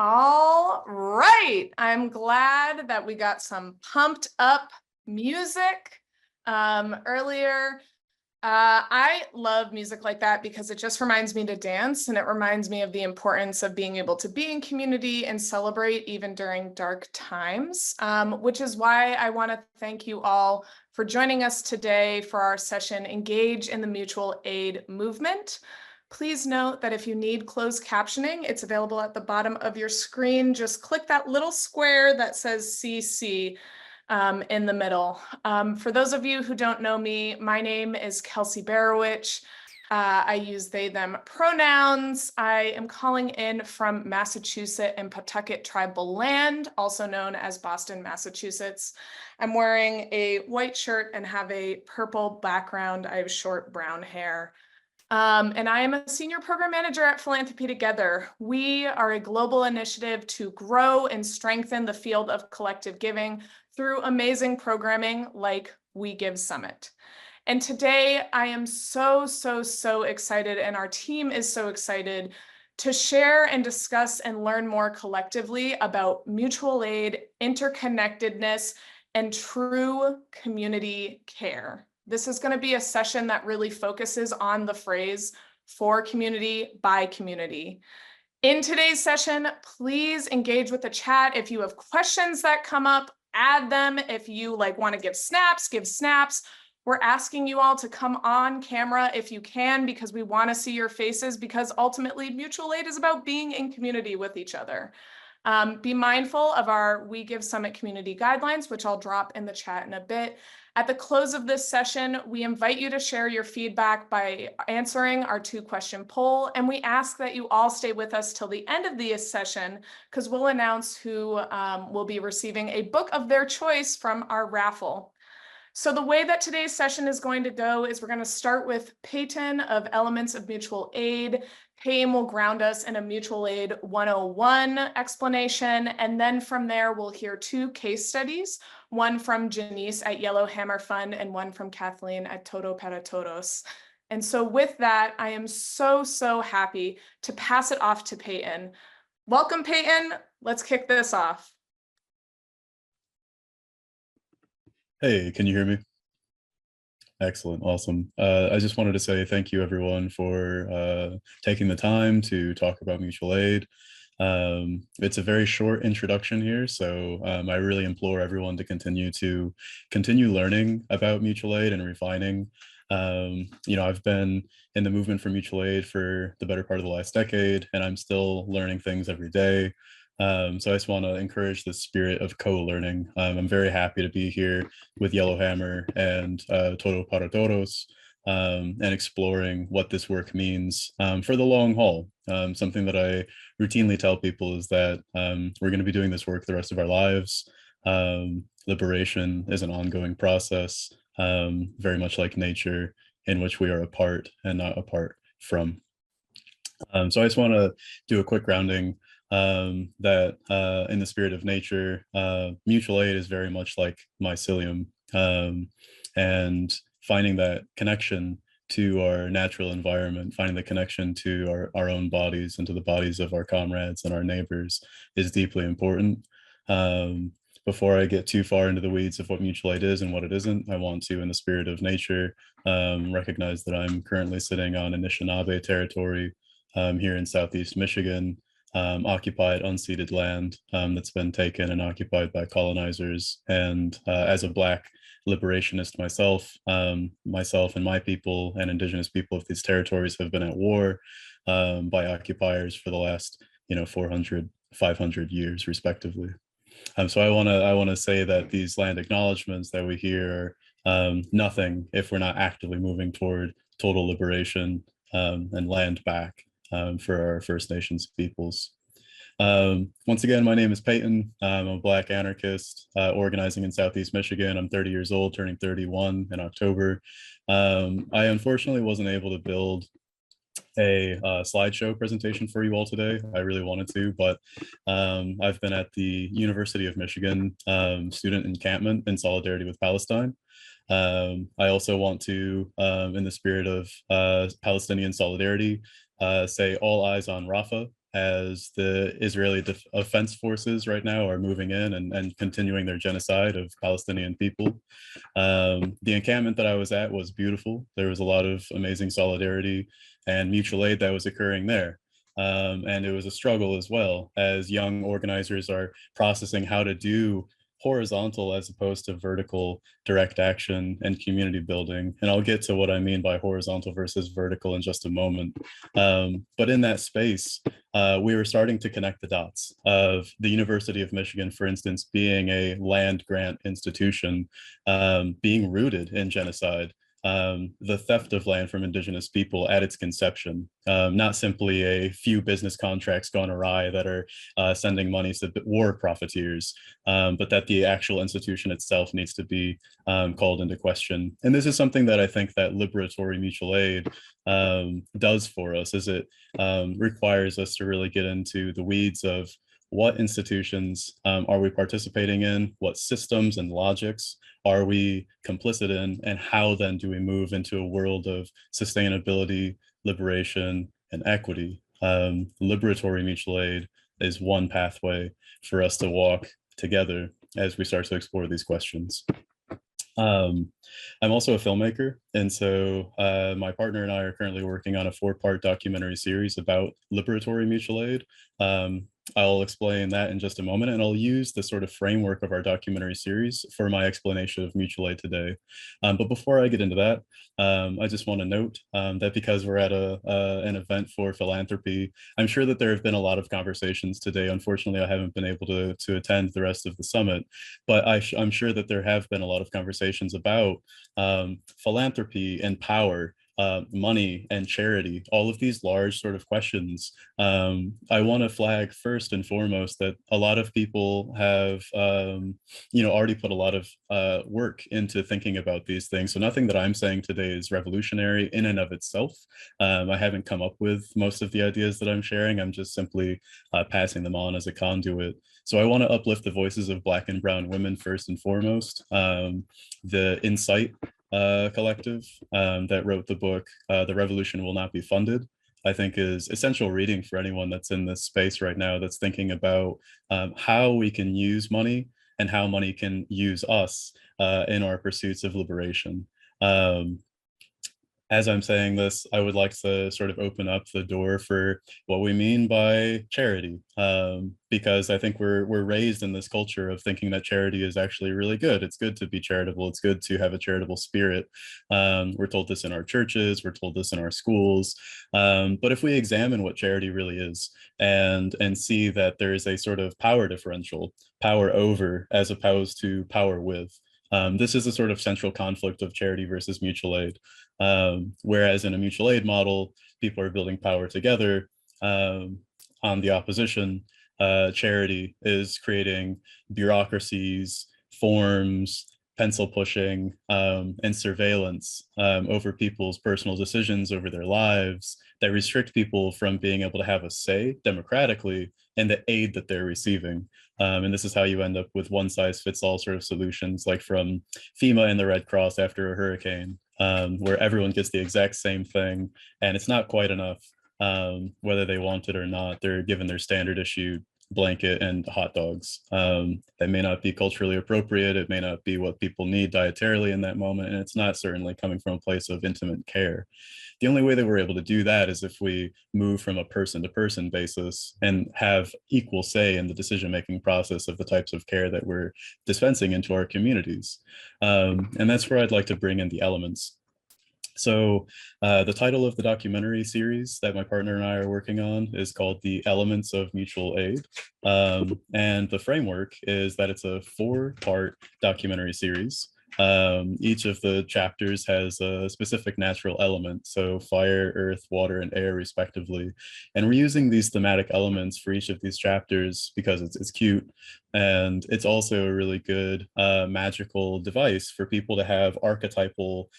All right. I'm glad that we got some pumped up music earlier. I love music like that because it just reminds me to dance, and it reminds me of the importance of being able to be in community and celebrate even during dark times, which is why I want to thank you all for joining us today for our session, Engage in the Mutual Aid Movement. Please note that if you need closed captioning, it's available at the bottom of your screen. Just click that little square that says CC in the middle. For those of you who don't know me, my name is Kelsey Barowich. I use they, them pronouns. I am calling in from Massachusetts and Pawtucket tribal land, also known as Boston, Massachusetts. I'm wearing a white shirt and have a purple background. I have short brown hair. And I am a senior program manager at Philanthropy Together. We are a global initiative to grow and strengthen the field of collective giving through amazing programming like We Give Summit. And today I am so excited, and our team is so excited to share and discuss and learn more collectively about mutual aid, interconnectedness, and true community care. This is going to be a session that really focuses on the phrase for community by community. In today's session, please engage with the chat. If you have questions that come up, add them. If you want to give snaps. We're asking you all to come on camera if you can, because we want to see your faces, because ultimately mutual aid is about being in community with each other. Be mindful of our We Give Summit community guidelines, which I'll drop in the chat in a bit. At the close of this session, we invite you to share your feedback by answering our 2-question poll, and we ask that you all stay with us till the end of this session, because we'll announce who will be receiving a book of their choice from our raffle. So the way that today's session is going to go is we're going to start with Peyton of Elements of Mutual Aid. Payne will ground us in a Mutual Aid 101 explanation, and then from there we'll hear 2 case studies, one from Jenice at Yellowhammer Fund and one from Kathleen at Todo para Todos. And so with that, I am so happy to pass it off to Peyton. Welcome, Peyton. Let's kick this off. Hey, can you hear me? Excellent, awesome. I just wanted to say thank you everyone for taking the time to talk about mutual aid. It's a very short introduction here, so I really implore everyone to continue learning about mutual aid and refining. I've been in the movement for mutual aid for the better part of the last decade, and I'm still learning things every day. So I just want to encourage the spirit of co-learning. I'm very happy to be here with Yellowhammer and Todo para Todos, and exploring what this work means for the long haul. Something that I routinely tell people is that we're going to be doing this work the rest of our lives. Liberation is an ongoing process, very much like nature, in which we are a part and not apart from. So I just want to do a quick grounding that in the spirit of nature, mutual aid is very much like mycelium, and finding that connection to our natural environment, finding the connection to our own bodies and to the bodies of our comrades and our neighbors is deeply important. Before I get too far into the weeds of what mutual aid is and what it isn't, I want to, in the spirit of nature, recognize that I'm currently sitting on Anishinaabe territory here in Southeast Michigan. Occupied unceded land that's been taken and occupied by colonizers. And as a Black liberationist myself and my people and Indigenous people of these territories have been at war by occupiers for the last 400, 500 years respectively. So I want to say that these land acknowledgements that we hear are nothing if we're not actively moving toward total liberation and land back for our First Nations peoples. Once again, my name is Peyton. I'm a Black anarchist organizing in Southeast Michigan. I'm 30 years old, turning 31 in October. I unfortunately wasn't able to build a slideshow presentation for you all today. I really wanted to, but I've been at the University of Michigan student encampment in solidarity with Palestine. I also want to, in the spirit of Palestinian solidarity, say all eyes on Rafah. as the Israeli Defense Forces right now are moving in and continuing their genocide of Palestinian people. The encampment that I was at was beautiful. There was a lot of amazing solidarity and mutual aid that was occurring there. And it was a struggle as well, as young organizers are processing how to do horizontal as opposed to vertical direct action and community building. And I'll get to what I mean by horizontal versus vertical in just a moment. But in that space, we were starting to connect the dots of the University of Michigan, for instance, being a land grant institution, being rooted in genocide, the theft of land from indigenous people at its conception, not simply a few business contracts gone awry that are sending money to war profiteers, but that the actual institution itself needs to be called into question. And this is something that I think that liberatory mutual aid does for us, is it requires us to really get into the weeds of what institutions are we participating in, what systems and logics are we complicit in, and how then do we move into a world of sustainability, liberation, and equity. Liberatory mutual aid is one pathway for us to walk together as we start to explore these questions. I'm also a filmmaker, and so my partner and I are currently working on a 4-part documentary series about liberatory mutual aid. I'll explain that in just a moment, and I'll use the sort of framework of our documentary series for my explanation of mutual aid today. But before I get into that, I just want to note that because we're at an event for philanthropy, I'm sure that there have been a lot of conversations today. Unfortunately, I haven't been able to attend the rest of the summit, but I'm sure that there have been a lot of conversations about philanthropy and power, money and charity, all of these large sort of questions. I want to flag first and foremost that a lot of people have, already put a lot of work into thinking about these things. So nothing that I'm saying today is revolutionary in and of itself. I haven't come up with most of the ideas that I'm sharing. I'm just simply passing them on as a conduit. So I want to uplift the voices of Black and Brown women first and foremost. The Insight collective that wrote the book, The Revolution Will Not Be Funded, I think is essential reading for anyone that's in this space right now that's thinking about how we can use money and how money can use us in our pursuits of liberation. As I'm saying this, I would like to sort of open up the door for what we mean by charity, because I think we're raised in this culture of thinking that charity is actually really good. It's good to be charitable. It's good to have a charitable spirit. We're told this in our churches. We're told this in our schools. But if we examine what charity really is and see that there is a sort of power differential, power over as opposed to power with, this is a sort of central conflict of charity versus mutual aid. Whereas in a mutual aid model, people are building power together. On the opposition, charity is creating bureaucracies, forms, pencil pushing, and surveillance over people's personal decisions over their lives that restrict people from being able to have a say democratically in the aid that they're receiving. And this is how you end up with one size fits all sort of solutions, like from FEMA and the Red Cross after a hurricane, where everyone gets the exact same thing, and it's not quite enough. Whether they want it or not, they're given their standard issue blanket and hot dogs. That may not be culturally appropriate. It may not be what people need dietarily in that moment, and it's not certainly coming from a place of intimate care. The only way that we're able to do that is if we move from a person-to-person basis and have equal say in the decision-making process of the types of care that we're dispensing into our communities. And that's where I'd like to bring in the elements. So the title of the documentary series that my partner and I are working on is called The Elements of Mutual Aid. And the framework is that it's a 4-part documentary series. Each of the chapters has a specific natural element, so fire, earth, water, and air respectively. And we're using these thematic elements for each of these chapters because it's cute. And it's also a really good magical device for people to have archetypal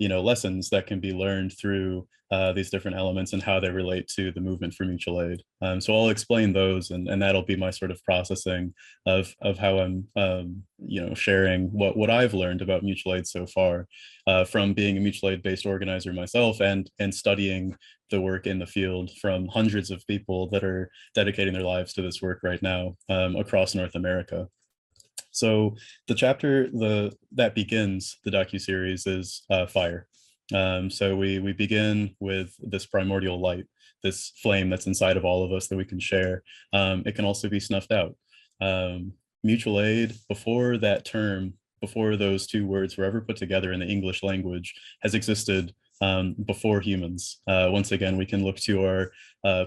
lessons that can be learned through these different elements and how they relate to the movement for mutual aid. So I'll explain those, and that'll be my sort of processing of how I'm sharing what I've learned about mutual aid so far, from being a mutual aid based organizer myself and studying the work in the field from hundreds of people that are dedicating their lives to this work right now across North America. So the chapter that begins the docuseries is fire. So we begin with this primordial light, this flame that's inside of all of us that we can share. It can also be snuffed out. Mutual aid, before that term, before those two words were ever put together in the English language, has existed before humans. Once again, we can look to our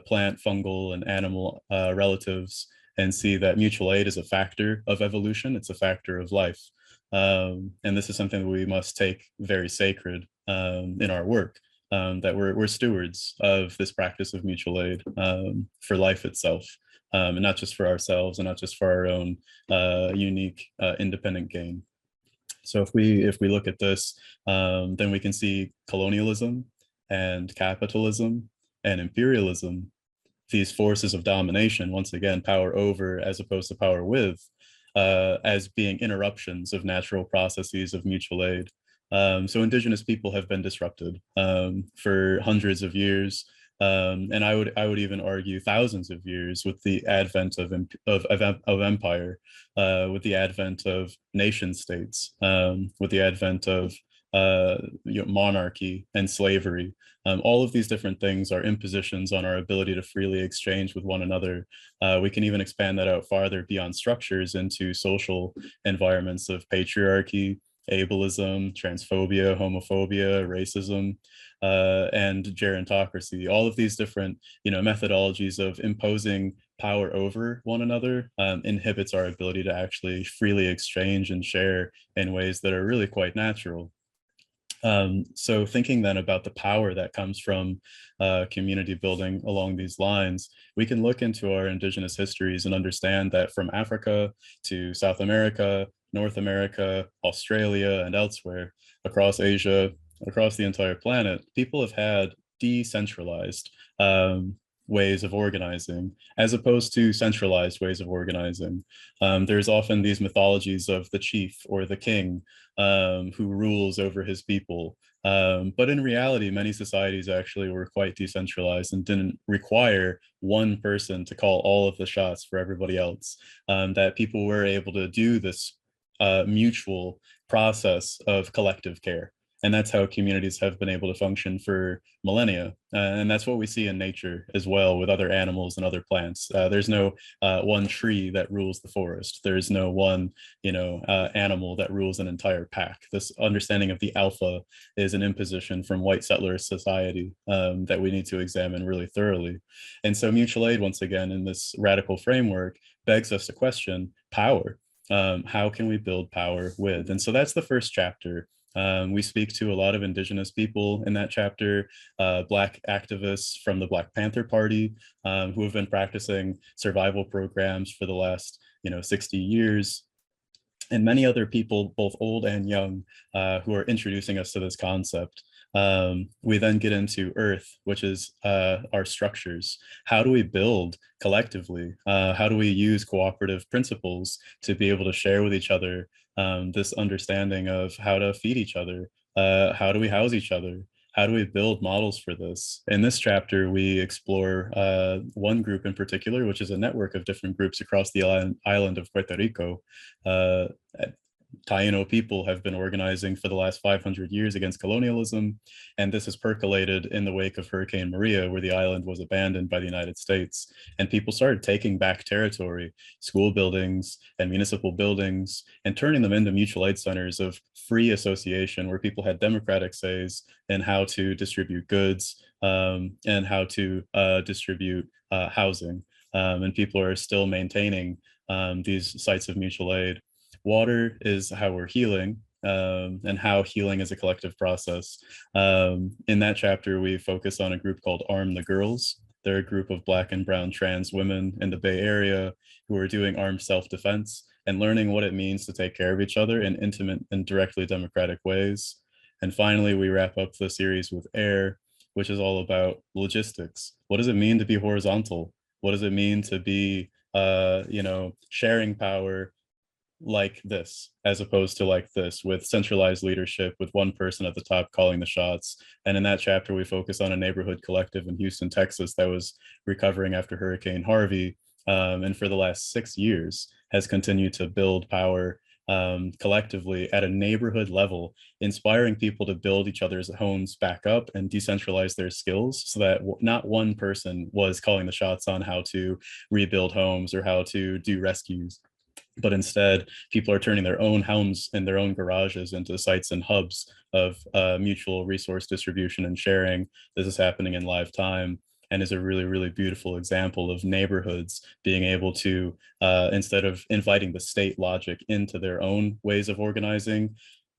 plant, fungal, and animal relatives and see that mutual aid is a factor of evolution. It's a factor of life. And this is something that we must take very sacred in our work, that we're stewards of this practice of mutual aid for life itself, and not just for ourselves and not just for our own unique independent gain. So if we look at this, then we can see colonialism and capitalism and imperialism, these forces of domination, once again, power over as opposed to power with, as being interruptions of natural processes of mutual aid. So indigenous people have been disrupted for hundreds of years, and I would even argue thousands of years, with the advent of empire, with the advent of nation states, with the advent of monarchy and slavery. All of these different things are impositions on our ability to freely exchange with one another. We can even expand that out farther beyond structures into social environments of patriarchy, ableism, transphobia, homophobia, racism, and gerontocracy. All of these different, methodologies of imposing power over one another inhibits our ability to actually freely exchange and share in ways that are really quite natural. So thinking then about the power that comes from community building along these lines, we can look into our indigenous histories and understand that from Africa to South America, North America, Australia, and elsewhere, across Asia, across the entire planet, people have had decentralized ways of organizing as opposed to centralized ways of organizing. There's often these mythologies of the chief or the king who rules over his people. But in reality, many societies actually were quite decentralized and didn't require one person to call all of the shots for everybody else. That people were able to do this mutual process of collective care. And that's how communities have been able to function for millennia. And that's what we see in nature as well with other animals and other plants. There's no one tree that rules the forest. There's no one, animal that rules an entire pack. This understanding of the alpha is an imposition from white settler society that we need to examine really thoroughly. And so mutual aid, once again, in this radical framework, begs us to question power. How can we build power with? And so that's the first chapter. We speak to a lot of indigenous people in that chapter, Black activists from the Black Panther Party, who have been practicing survival programs for the last, 60 years, and many other people, both old and young, who are introducing us to this concept. We then get into Earth, which is our structures. How do we build collectively? How do we use cooperative principles to be able to share with each other this understanding of how to feed each other? How do we house each other? How do we build models for this? In this chapter, we explore one group in particular, which is a network of different groups across the island of Puerto Rico. Taino people have been organizing for the last 500 years against colonialism, and this has percolated in the wake of Hurricane Maria, where the island was abandoned by the United States, and people started taking back territory, school buildings and municipal buildings, and turning them into mutual aid centers of free association, where people had democratic says in how to distribute goods and how to distribute housing, and people are still maintaining these sites of mutual aid. Water is how we're healing, and how healing is a collective process. In that chapter, we focus on a group called Arm the Girls. They're a group of Black and brown trans women in the Bay Area who are doing armed self-defense and learning what it means to take care of each other in intimate and directly democratic ways. And finally, we wrap up the series with air, which is all about logistics. What does it mean to be horizontal? What does it mean to be, sharing power like this, as opposed to like this, with centralized leadership, with one person at the top calling the shots? And in that chapter, we focus on a neighborhood collective in Houston, Texas, that was recovering after Hurricane Harvey, and for the last 6 years has continued to build power collectively at a neighborhood level, inspiring people to build each other's homes back up and decentralize their skills, so that not one person was calling the shots on how to rebuild homes or how to do rescues, but instead people are turning their own homes and their own garages into sites and hubs of mutual resource distribution and sharing. This is happening in live time and is a really, really beautiful example of neighborhoods being able to, instead of inviting the state logic into their own ways of organizing,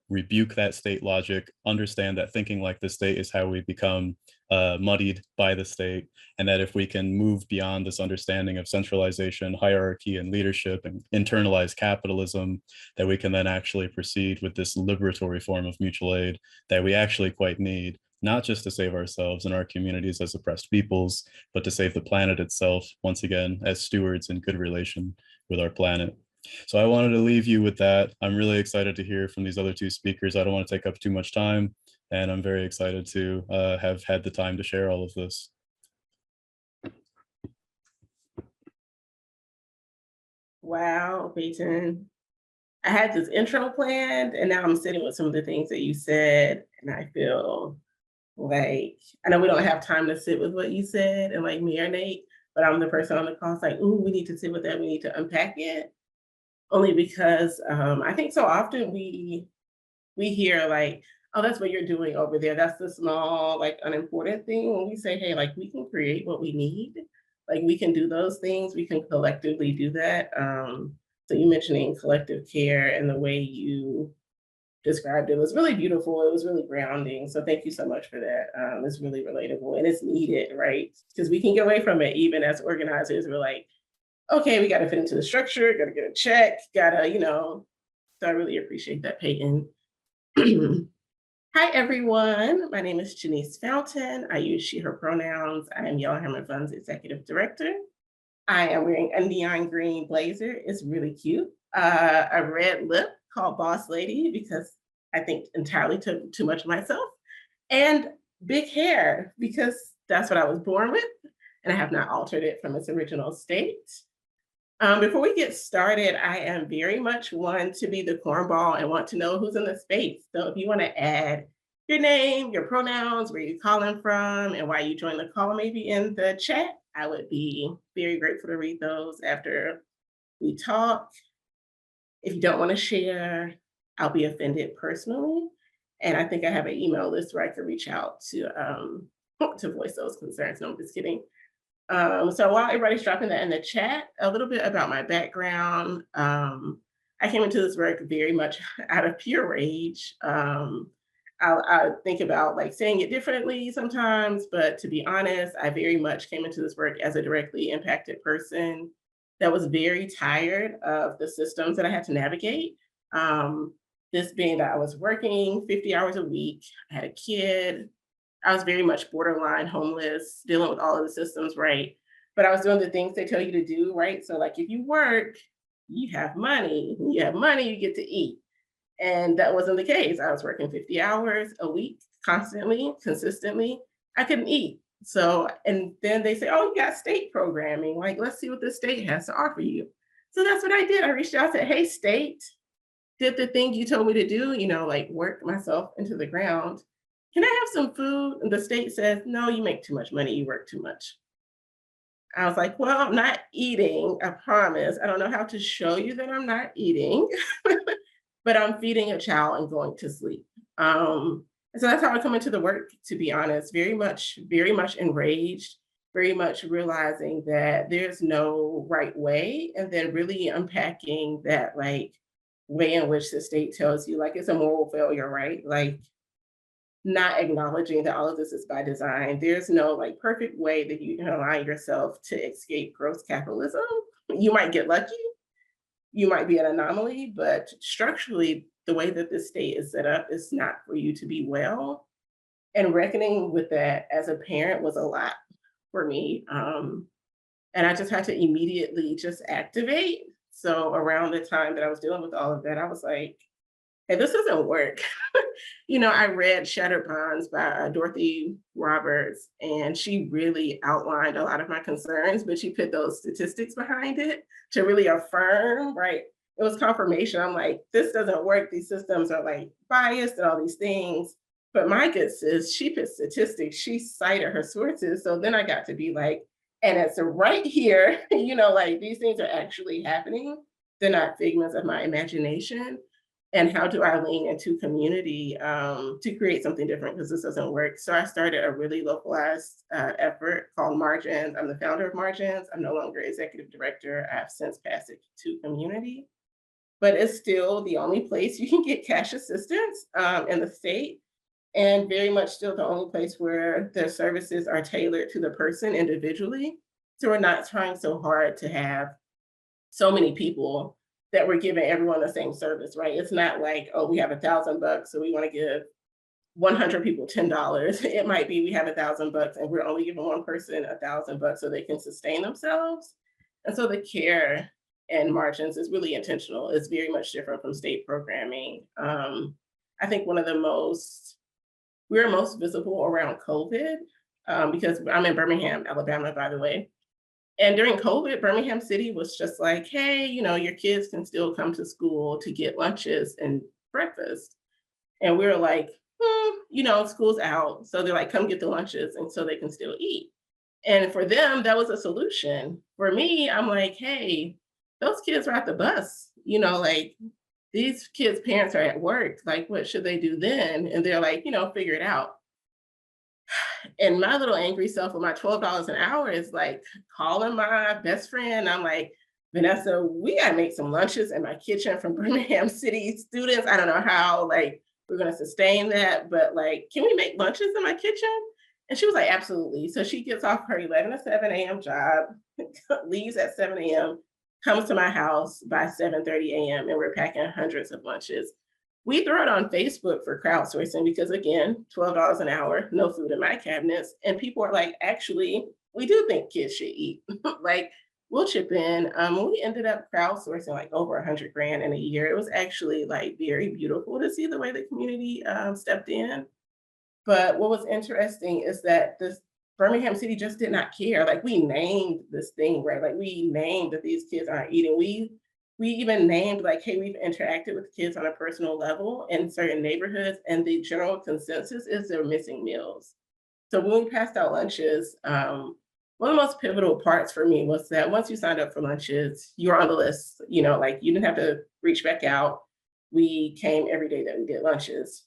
rebuke that state logic, understand that thinking like the state is how we become muddied by the state, and that if we can move beyond this understanding of centralization, hierarchy, and leadership, and internalize capitalism, that we can then actually proceed with this liberatory form of mutual aid that we actually quite need, not just to save ourselves and our communities as oppressed peoples, but to save the planet itself, once again, as stewards in good relation with our planet. So I wanted to leave you with that. I'm really excited to hear from these other two speakers. I don't want to take up too much time, and I'm very excited to have had the time to share all of this. Wow, Peyton. I had this intro planned, and now I'm sitting with some of the things that you said, and I feel like, I know we don't have time to sit with what you said and like marinate, but I'm the person on the call. It's like, ooh, we need to sit with that. We need to unpack it. Only because I think so often we hear like, oh, that's what you're doing over there. That's the small, like unimportant thing. When we say, hey, like we can create what we need, like we can do those things, we can collectively do that. So you mentioning collective care and the way you described it was really beautiful. It was really grounding. So thank you so much for that. It's really relatable and it's needed, right? Because we can get away from it even as organizers. We're like, okay, we got to fit into the structure, got to get a check, gotta, so I really appreciate that, Peyton. Hi, everyone. My name is Jenice Fountain. I use she, her pronouns. I am Yellowhammer Fund's executive director. I am wearing a neon green blazer. It's really cute. A red lip called Boss Lady because I think entirely too much of myself. And big hair because that's what I was born with. And I have not altered it from its original state. Before we get started, I am very much one to be the cornball and want to know who's in the space. So if you want to add your name, your pronouns, where you're calling from, and why you joined the call, maybe in the chat, I would be very grateful to read those after we talk. If you don't want to share, I'll be offended personally. And I think I have an email list where I can reach out to voice those concerns. No, I'm just kidding. So while everybody's dropping that in the chat, a little bit about my background. I came into this work very much out of pure rage. I think about like saying it differently sometimes, but to be honest, I very much came into this work as a directly impacted person that was very tired of the systems that I had to navigate. This being that I was working 50 hours a week, I had a kid, I was very much borderline homeless, dealing with all of the systems, right? But I was doing the things they tell you to do, right? So like if you work, you have money. When you have money, you get to eat. And that wasn't the case. I was working 50 hours a week, constantly, consistently. I couldn't eat. So, and then they say, oh, you got state programming. Like, let's see what the state has to offer you. So that's what I did. I reached out and said, hey, state, did the thing you told me to do, like work myself into the ground. Can I have some food? And the state says, no, you make too much money, you work too much. I was like, well, I'm not eating, I promise. I don't know how to show you that I'm not eating, but I'm feeding a child and going to sleep. And so that's how I come into the work, to be honest, very much enraged, very much realizing that there's no right way, and then really unpacking that like way in which the state tells you like it's a moral failure, right? Like, not acknowledging that all of this is by design. There's no like perfect way that you can align yourself to escape gross capitalism. You might get lucky, you might be an anomaly, but structurally, the way that this state is set up is not for you to be well. And reckoning with that as a parent was a lot for me. And I just had to immediately just activate. So around the time that I was dealing with all of that, I was like, hey, this doesn't work. I read Shattered Bonds by Dorothy Roberts, and she really outlined a lot of my concerns, but she put those statistics behind it to really affirm, right? It was confirmation. I'm like, this doesn't work. These systems are like biased and all these things. But my good sis, she put statistics, she cited her sources. So then I got to be like, and it's right here, like these things are actually happening. They're not figments of my imagination. And how do I lean into community to create something different, because this doesn't work? So I started a really localized effort called Margins. I'm the founder of Margins. I'm no longer executive director. I have since passed it to community, but it's still the only place you can get cash assistance in the state, and very much still the only place where the services are tailored to the person individually. So we're not trying so hard to have so many people that we're giving everyone the same service, right? It's not like, oh, we have $1,000, so we want to give 100 people $10. It might be we have $1,000 and we're only giving one person $1,000 so they can sustain themselves. And so the care and Margins is really intentional. It's very much different from state programming. I think one of we were most visible around COVID because I'm in Birmingham, Alabama, by the way. And during COVID, Birmingham City was just like, hey, your kids can still come to school to get lunches and breakfast. And we were like, school's out. So they're like, come get the lunches, and so they can still eat. And for them, that was a solution. For me, I'm like, hey, those kids are at the bus, like these kids' parents are at work. Like, what should they do then? And they're like, figure it out. And my little angry self with my $12 an hour is like calling my best friend. I'm like, Vanessa, we gotta make some lunches in my kitchen from Birmingham City students. I don't know how we're gonna sustain that, but can we make lunches in my kitchen? And she was like, absolutely. So she gets off her 11 to 7 a.m. job, leaves at 7 a.m., comes to my house by 7:30 a.m., and we're packing hundreds of lunches. We throw it on Facebook for crowdsourcing because, again, $12 an hour, no food in my cabinets. And people are like, actually, we do think kids should eat. We'll chip in. We ended up crowdsourcing over 100 grand in a year. It was actually very beautiful to see the way the community stepped in. But what was interesting is that this Birmingham City just did not care. We named this thing, right? We named that these kids aren't eating. We even named hey, we've interacted with kids on a personal level in certain neighborhoods, and the general consensus is they're missing meals. So when we passed out lunches, one of the most pivotal parts for me was that once you signed up for lunches, you were on the list, you didn't have to reach back out. We came every day that we did lunches.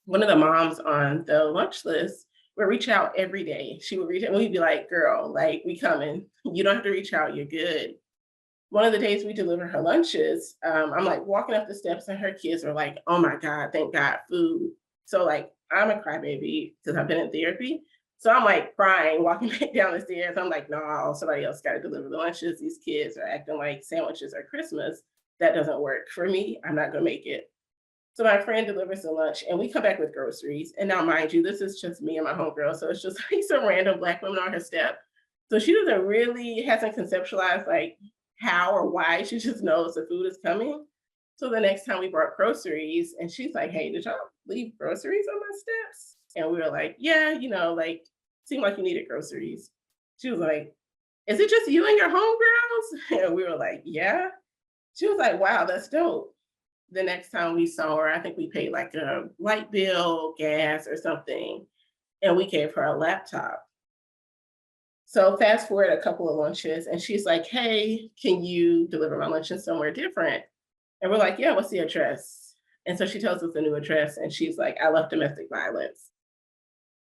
One of the moms on the lunch list would reach out every day. She would reach out and we'd be like, girl, we coming. You don't have to reach out, you're good. One of the days we delivered her lunches, I'm walking up the steps and her kids are like, oh my God, thank God, food. So I'm a crybaby because I've been in therapy. So I'm crying, walking back down the stairs. I'm like, no, somebody else got to deliver the lunches. These kids are acting like sandwiches are Christmas. That doesn't work for me. I'm not gonna make it. So my friend delivers the lunch and we come back with groceries. And now mind you, this is just me and my homegirl. So it's just some random Black women on her step. So she hasn't conceptualized how or why. She just knows the food is coming. So the next time we brought groceries and she's like, hey, did y'all leave groceries on my steps? And we were like, yeah, seemed like you needed groceries. She was like, is it just you and your homegirls? And we were like, yeah. She was like, wow, that's dope. The next time we saw her, I think we paid a light bill, gas or something. And we gave her a laptop. So fast forward a couple of lunches and she's like, hey, can you deliver my lunches somewhere different? And we're like, yeah, what's the address? And so she tells us the new address and she's like, I left domestic violence.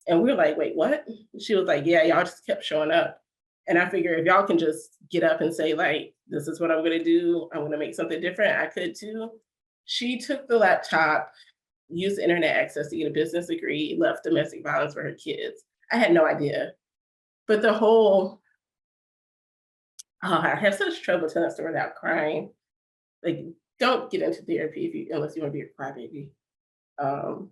And we were like, wait, what? She was like, yeah, y'all just kept showing up. And I figure if y'all can just get up and say this is what I'm gonna do, I'm gonna make something different, I could too. She took the laptop, used internet access to get a business degree, left domestic violence for her kids. I had no idea. But I have such trouble telling a story without crying. don't get into therapy unless you want to be a crybaby. Um,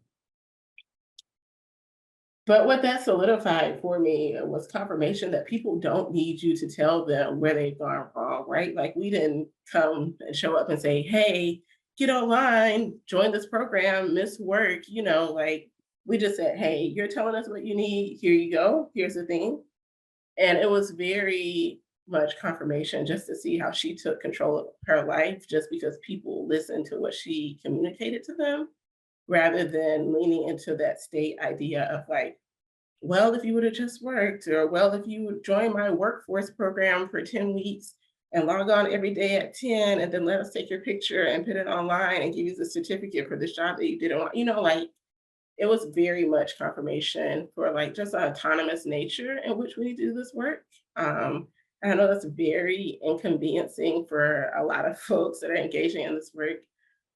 but what that solidified for me was confirmation that people don't need you to tell them where they've gone wrong, right? Like we didn't come and show up and say, hey, get online, join this program, miss work, like we just said, hey, you're telling us what you need, here you go, here's the thing. And it was very much confirmation just to see how she took control of her life just because people listened to what she communicated to them rather than leaning into that state idea of like, well, if you would have just worked, or well, if you would join my workforce program for 10 weeks and log on every day at 10, and then let us take your picture and put it online and give you the certificate for this job that you didn't want, like it was very much confirmation for like just an autonomous nature in which we need to do this work. I know that's very inconveniencing for a lot of folks that are engaging in this work,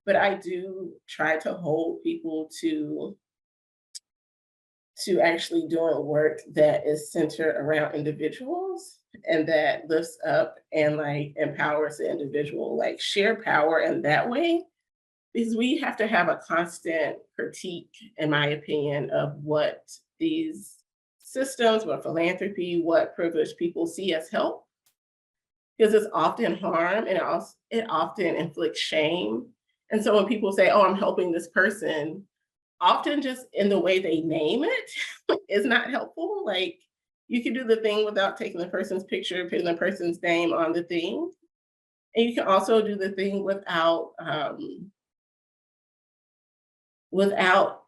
but I do try to hold people to actually doing work that is centered around individuals and that lifts up and like empowers the individual, like share power in that way. Because we have to have a constant critique, in my opinion, of what these systems, what philanthropy, what privileged people see as help. Because it's often harm and it often inflicts shame. And so when people say, oh, I'm helping this person, often just in the way they name it is not helpful. Like you can do the thing without taking the person's picture, putting the person's name on the thing. And you can also do the thing without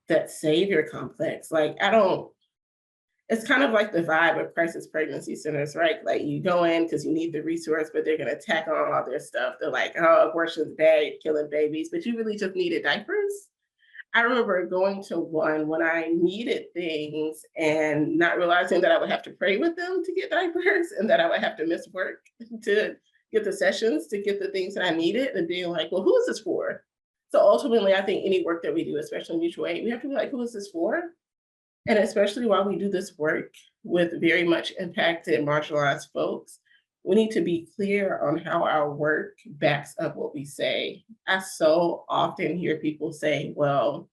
that savior complex. Like it's kind of like the vibe of crisis pregnancy centers, right? Like you go in because you need the resource, but they're going to tack on all their stuff. They're like, oh, abortion's bad, killing babies, but you really just needed diapers. I remember going to one when I needed things and not realizing that I would have to pray with them to get diapers and that I would have to miss work to get the sessions, to get the things that I needed, and being like, well, who is this for? So ultimately, I think any work that we do, especially mutual aid, we have to be like, who is this for? And especially while we do this work with very much impacted, marginalized folks, we need to be clear on how our work backs up what we say. I so often hear people say, well,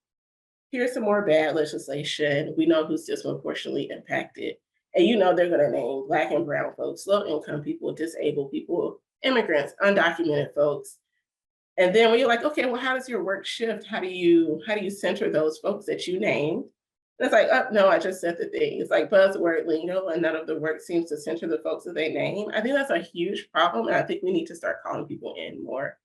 here's some more bad legislation. We know who's disproportionately impacted. And they're going to name Black and brown folks, low income people, disabled people, immigrants, undocumented folks. And then when you're like, okay, well, how does your work shift? How do you center those folks that you named? And it's like, oh, no, I just said the thing. It's like buzzword lingo, and none of the work seems to center the folks that they name. I think that's a huge problem, and I think we need to start calling people in more.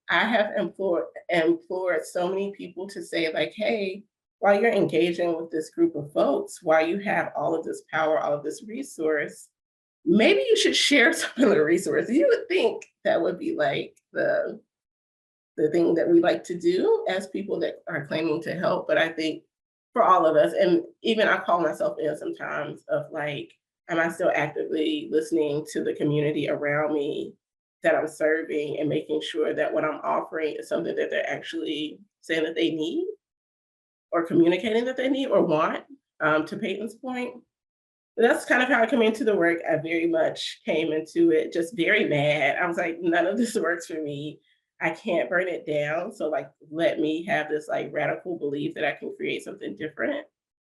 I have implored so many people to say, like, hey, while you're engaging with this group of folks, while you have all of this power, all of this resource, maybe you should share some of the resources. You would think that would be like the thing that we like to do as people that are claiming to help. But I think for all of us, and even I call myself in sometimes of like, am I still actively listening to the community around me that I'm serving and making sure that what I'm offering is something that they're actually saying that they need or communicating that they need or want, to Peyton's point. But that's kind of how I came into the work. I very much came into it just very mad. I was like, none of this works for me. I can't burn it down. So like, let me have this like radical belief that I can create something different.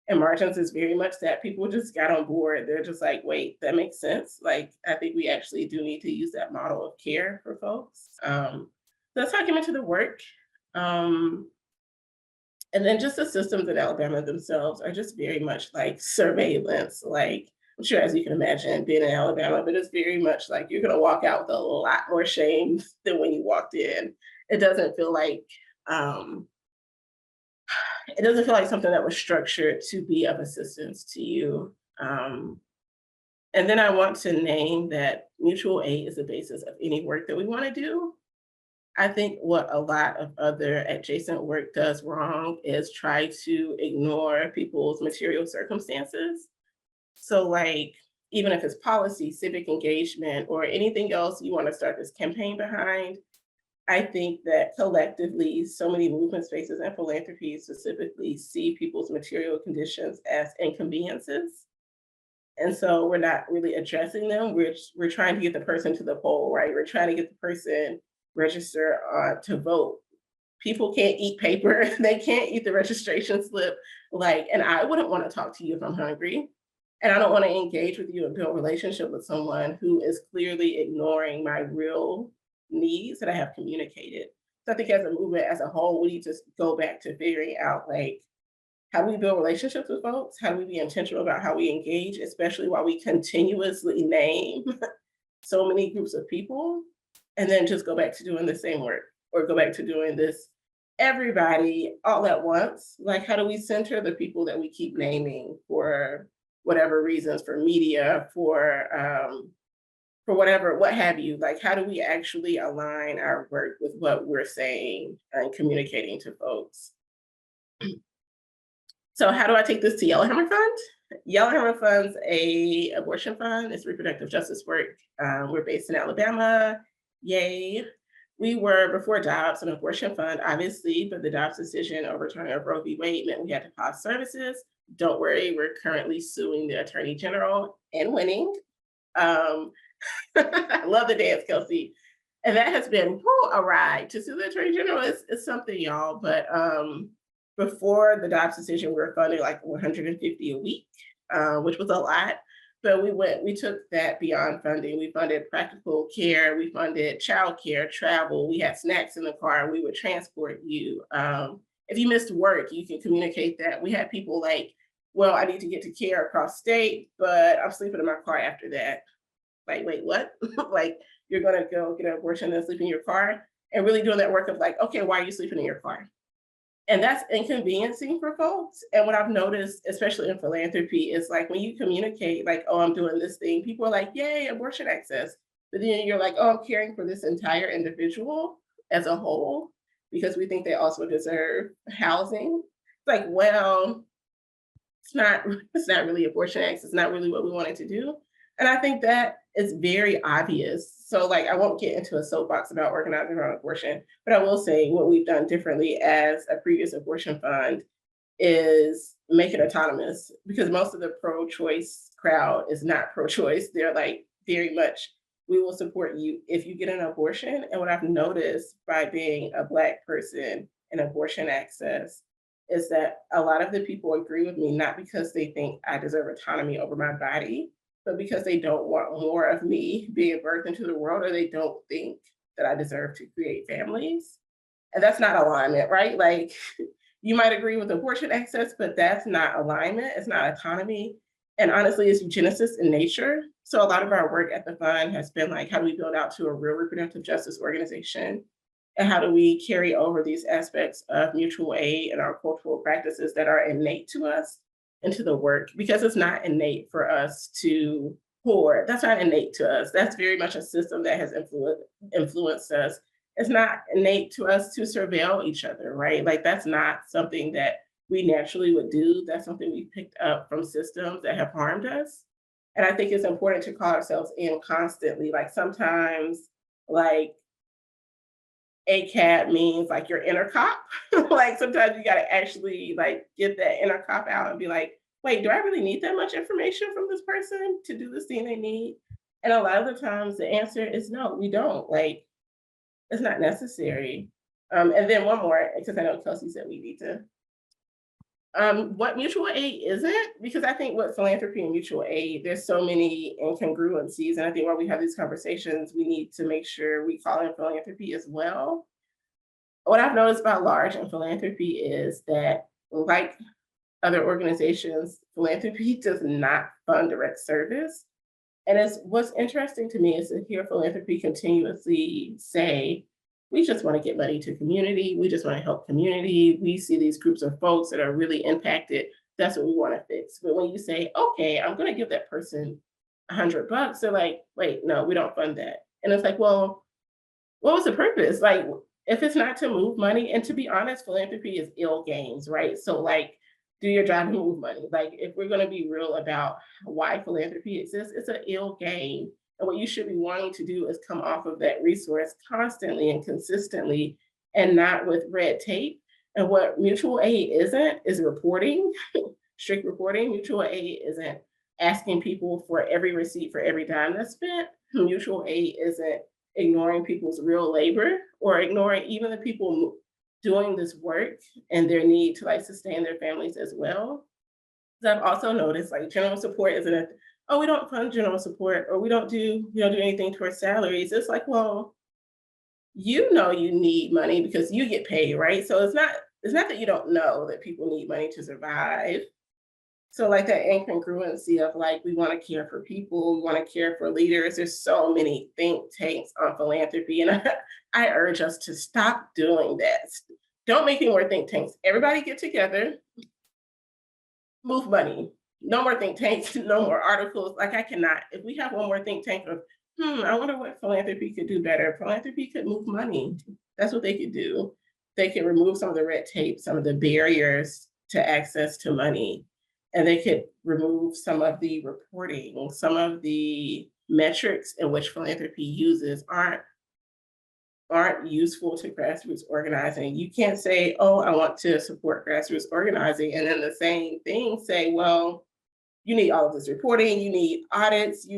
And Margins is very much that people just got on board. They're just like, wait, that makes sense. Like, I think we actually do need to use that model of care for folks. So that's how I came into the work. And then just the systems in Alabama themselves are just very much like surveillance. Like, I'm sure, as you can imagine, being in Alabama, but it's very much like you're going to walk out with a lot more shame than when you walked in. It doesn't feel like something that was structured to be of assistance to you. And then I want to name that mutual aid is the basis of any work that we want to do. I think what a lot of other adjacent work does wrong is try to ignore people's material circumstances. So like, even if it's policy, civic engagement, or anything else you want to start this campaign behind, I think that collectively, so many movement spaces and philanthropy specifically see people's material conditions as inconveniences. And so we're not really addressing them. We're trying to get the person to the pole, right? We're trying to get the person register to vote. People can't eat paper. They can't eat the registration slip. And I wouldn't want to talk to you if I'm hungry. And I don't want to engage with you and build a relationship with someone who is clearly ignoring my real needs that I have communicated. So I think as a movement as a whole, we need to go back to figuring out how do we build relationships with folks? How do we be intentional about how we engage, especially while we continuously name so many groups of people, and then just go back to doing the same work or go back to doing this everybody all at once? How do we center the people that we keep naming for whatever reasons, for media, for whatever, what have you? How do we actually align our work with what we're saying and communicating to folks? So how do I take this to Yellowhammer Fund? Yellowhammer Fund's a abortion fund. It's reproductive justice work. We're based in Alabama. Yay. We were, before Dobbs, an abortion fund, obviously, but the Dobbs decision overturning of Roe v. Wade meant we had to pause services. Don't worry, we're currently suing the Attorney General and winning. I love the dance, Kelsey. And that has been a ride. To sue the Attorney General is something, y'all. But before the Dobbs decision, we were funding $150 a week, which was a lot. But we took that beyond funding. We funded practical care, we funded childcare, travel, we had snacks in the car, and we would transport you. If you missed work, you can communicate that. We had people well, I need to get to care across state, but I'm sleeping in my car after that. Wait, what? You're gonna go get an abortion and sleep in your car? And really doing that work of okay, why are you sleeping in your car? And that's inconveniencing for folks. And what I've noticed, especially in philanthropy, is when you communicate, oh, I'm doing this thing, people are like, yay, abortion access. But then you're oh, I'm caring for this entire individual as a whole, because we think they also deserve housing. It's well, it's not really abortion access. It's not really what we wanted to do. And I think that is very obvious. So I won't get into a soapbox about organizing around abortion, but I will say what we've done differently as a previous abortion fund is make it autonomous, because most of the pro-choice crowd is not pro-choice. They're very much, we will support you if you get an abortion. And what I've noticed by being a Black person in abortion access is that a lot of the people agree with me, not because they think I deserve autonomy over my body, but because they don't want more of me being birthed into the world, or they don't think that I deserve to create families. And that's not alignment, right? You might agree with abortion access, but that's not alignment. It's not autonomy. And honestly, it's eugenicist in nature. So a lot of our work at the fund has been how do we build out to a real reproductive justice organization? And how do we carry over these aspects of mutual aid and our cultural practices that are innate to us into the work? Because it's not innate for us to hoard. That's not innate to us. That's very much a system that has influenced us. It's not innate to us to surveil each other, right? That's not something that we naturally would do. That's something we picked up from systems that have harmed us. And I think it's important to call ourselves in constantly. Sometimes ACAT means your inner cop. Sometimes you gotta actually get that inner cop out and be wait, do I really need that much information from this person to do this thing they need? And a lot of the times the answer is no, we don't. It's not necessary. And then one more, because I know Kelsey said we need to. What mutual aid isn't, because I think with philanthropy and mutual aid, there's so many incongruencies. And I think while we have these conversations, we need to make sure we call in philanthropy as well. What I've noticed about large and philanthropy is that, like other organizations, philanthropy does not fund direct service. And what's interesting to me is to hear philanthropy continuously say, we just want to get money to community. We just want to help community. We see these groups of folks that are really impacted. That's what we want to fix. But when you say, okay, I'm going to give that person $100, they're wait, no, we don't fund that. And it's well, what was the purpose? If it's not to move money, and to be honest, philanthropy is ill gains, right? So do your job and move money. If we're going to be real about why philanthropy exists, it's an ill gain. And what you should be wanting to do is come off of that resource constantly and consistently, and not with red tape. And what mutual aid isn't is reporting, strict reporting. Mutual aid isn't asking people for every receipt for every dime that's spent. Mutual aid isn't ignoring people's real labor or ignoring even the people doing this work and their need to like sustain their families as well. Because I've also noticed like general support isn't a, oh, we don't fund general support or we don't do anything towards salaries. It's like, well, you know you need money because you get paid, right? So it's not that you don't know that people need money to survive. So like that incongruency of like we want to care for people, we want to care for leaders. There's so many think tanks on philanthropy, and I urge us to stop doing that. Don't make any more think tanks. Everybody get together, move money. No more think tanks, no more articles. Like I cannot. If we have one more think tank of, I wonder what philanthropy could do better. Philanthropy could move money. That's what they could do. They could remove some of the red tape, some of the barriers to access to money. And they could remove some of the reporting, some of the metrics in which philanthropy uses aren't useful to grassroots organizing. You can't say, oh, I want to support grassroots organizing, and then the same thing say, well, you need all of this reporting, you need audits,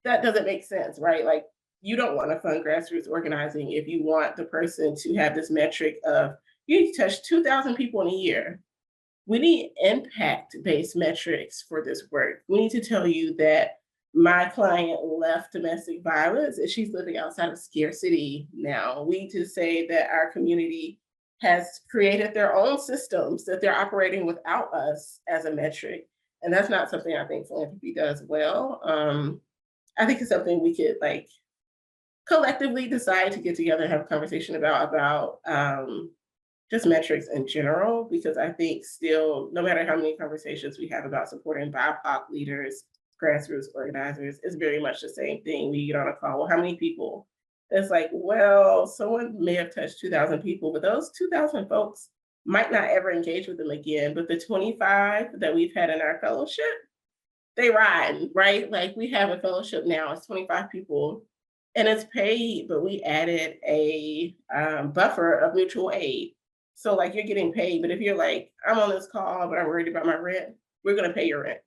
that doesn't make sense, right? Like you don't want to fund grassroots organizing if you want the person to have this metric of you need to touch 2,000 people in a year. We need impact-based metrics for this work. We need to tell you that my client left domestic violence and she's living outside of scarcity now. We need to say that our community has created their own systems that they're operating without us as a metric. And that's not something I think philanthropy does well. I think it's something we could like collectively decide to get together and have a conversation about just metrics in general, because I think still, no matter how many conversations we have about supporting BIPOC leaders, grassroots organizers, it's very much the same thing. We get on a call, well, how many people? It's like, well, someone may have touched 2,000 people, but those 2,000 folks might not ever engage with them again. But the 25 that we've had in our fellowship, they ride, right? Like we have a fellowship now, it's 25 people and it's paid, but we added a buffer of mutual aid. So like you're getting paid, but if you're like, I'm on this call, but I'm worried about my rent, we're gonna pay your rent.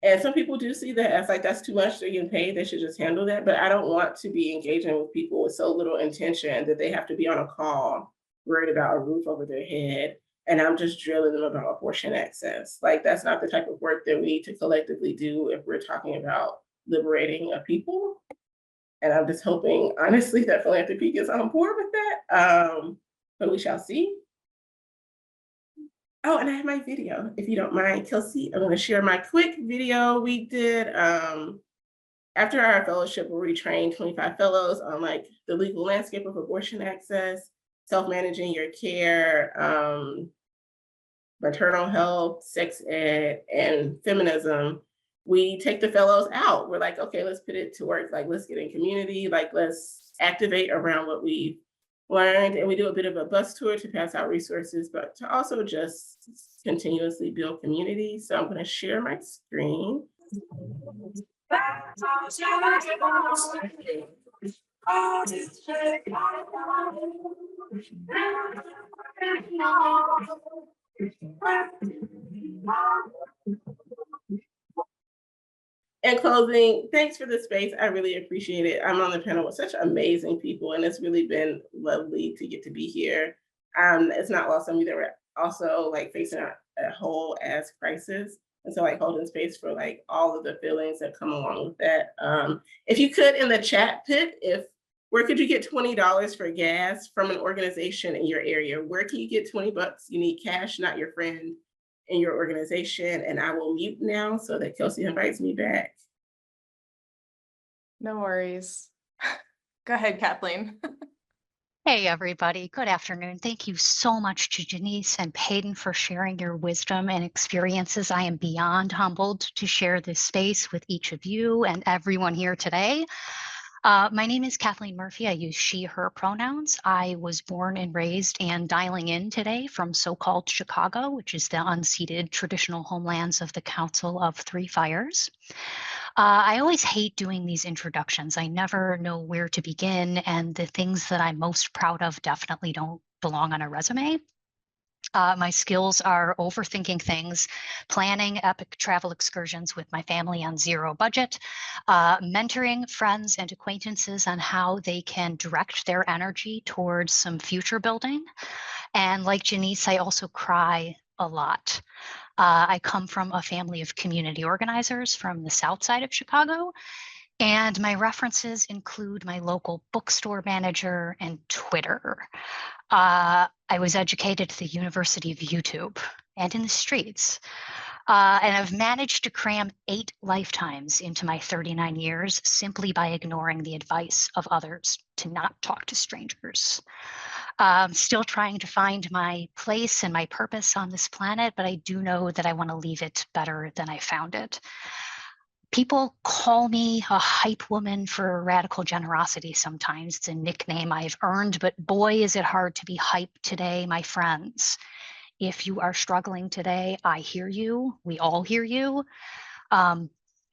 And some people do see that as like, that's too much, they're getting paid, they should just handle that. But I don't want to be engaging with people with so little intention that they have to be on a call, worried about a roof over their head. And I'm just drilling them about abortion access. Like that's not the type of work that we need to collectively do if we're talking about liberating a people. And I'm just hoping, honestly, that philanthropy gets on board with that. But we shall see. Oh, and I have my video, if you don't mind, Kelsey. I'm going to share my quick video we did after our fellowship, where we trained 25 fellows on like the legal landscape of abortion access, self-managing your care, maternal health, sex ed, and feminism. We take the fellows out. We're like, okay, let's put it to work. Like, let's get in community. Like, let's activate around what we've learned. And we do a bit of a bus tour to pass out resources, but to also just continuously build community. So I'm going to share my screen. In closing, thanks for the space. I really appreciate it. I'm on the panel with such amazing people, and it's really been lovely to get to be here. It's not lost on me that we're also like facing a whole ass crisis. And so like holding space for like all of the feelings that come along with that. If you could, in the chat pit, where could you get $20 for gas from an organization in your area? Where can you get 20 bucks? You need cash, not your friend, in your organization. And I will mute now so that Kelsey invites me back. No worries. Go ahead, Kathleen. Hey, everybody. Good afternoon. Thank you so much to Jenice and Peyton for sharing your wisdom and experiences. I am beyond humbled to share this space with each of you and everyone here today. My name is Kathleen Murphy. I use she, her pronouns. I was born and raised and dialing in today from so-called Chicago, which is the unceded traditional homelands of the Council of Three Fires. I always hate doing these introductions. I never know where to begin, and the things that I'm most proud of definitely don't belong on a resume. My skills are overthinking things, planning epic travel excursions with my family on zero budget, mentoring friends and acquaintances on how they can direct their energy towards some future building. And like Jenice, I also cry a lot. I come from a family of community organizers from the south side of Chicago, and my references include my local bookstore manager and Twitter. I was educated at the University of YouTube and in the streets. And I've managed to cram 8 lifetimes into my 39 years simply by ignoring the advice of others to not talk to strangers. Still trying to find my place and my purpose on this planet, but I do know that I want to leave it better than I found it. People call me a hype woman for radical generosity sometimes. It's a nickname I've earned, but boy, is it hard to be hype today, my friends. If you are struggling today, I hear you. We all hear you.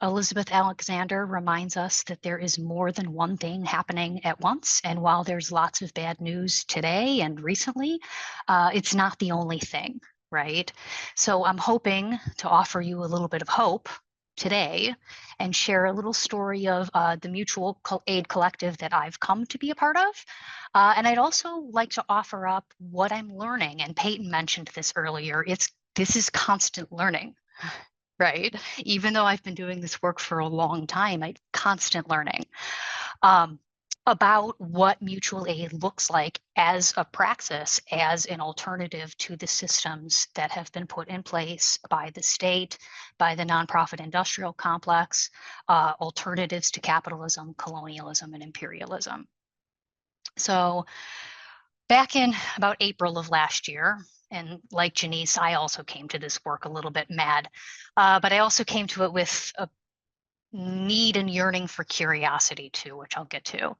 Elizabeth Alexander reminds us that there is more than one thing happening at once. And while there's lots of bad news today and recently, it's not the only thing, right? So I'm hoping to offer you a little bit of hope today and share a little story of the mutual aid collective that I've come to be a part of. And I'd also like to offer up what I'm learning. And Peyton mentioned this earlier. This is constant learning, right? Even though I've been doing this work for a long time, I'm constant learning about what mutual aid looks like as a praxis, as an alternative to the systems that have been put in place by the state, by the nonprofit industrial complex, alternatives to capitalism, colonialism, and imperialism. So back in about April of last year, and like Jenice, I also came to this work a little bit mad, but I also came to it with a need and yearning for curiosity too, which I'll get to.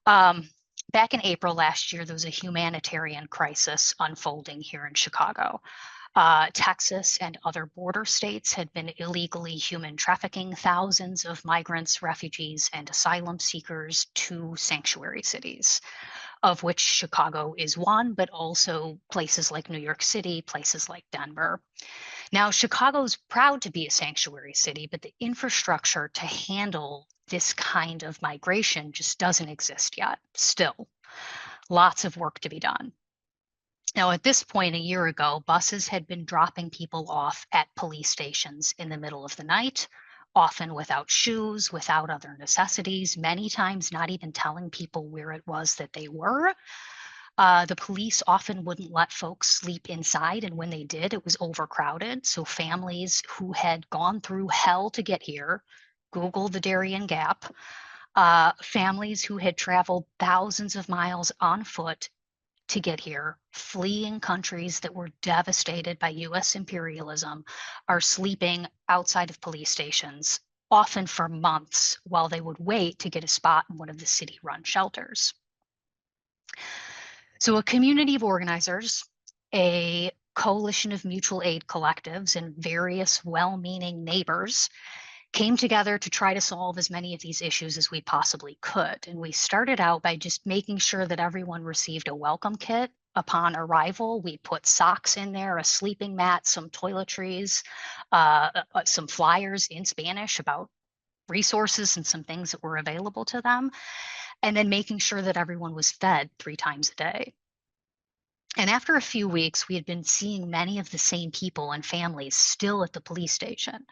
Back in April last year, there was a humanitarian crisis unfolding here in Chicago. Texas and other border states had been illegally human trafficking thousands of migrants, refugees, and asylum seekers to sanctuary cities, of which Chicago is one, but also places like New York City, places like Denver. Now, Chicago's proud to be a sanctuary city, but the infrastructure to handle this kind of migration just doesn't exist yet. Still, lots of work to be done. Now, at this point, a year ago, buses had been dropping people off at police stations in the middle of the night, often without shoes, without other necessities, many times not even telling people where it was that they were. The police often wouldn't let folks sleep inside, and when they did, it was overcrowded. So families who had gone through hell to get here, Google the Darien Gap, families who had traveled thousands of miles on foot to get here, fleeing countries that were devastated by US imperialism, are sleeping outside of police stations, often for months, while they would wait to get a spot in one of the city-run shelters. So a community of organizers, a coalition of mutual aid collectives, and various well-meaning neighbors came together to try to solve as many of these issues as we possibly could. And we started out by just making sure that everyone received a welcome kit upon arrival. We put socks in there, a sleeping mat, some toiletries, some flyers in Spanish about resources and some things that were available to them, and then making sure that everyone was fed 3 times a day. And after a few weeks, we had been seeing many of the same people and families still at the police station.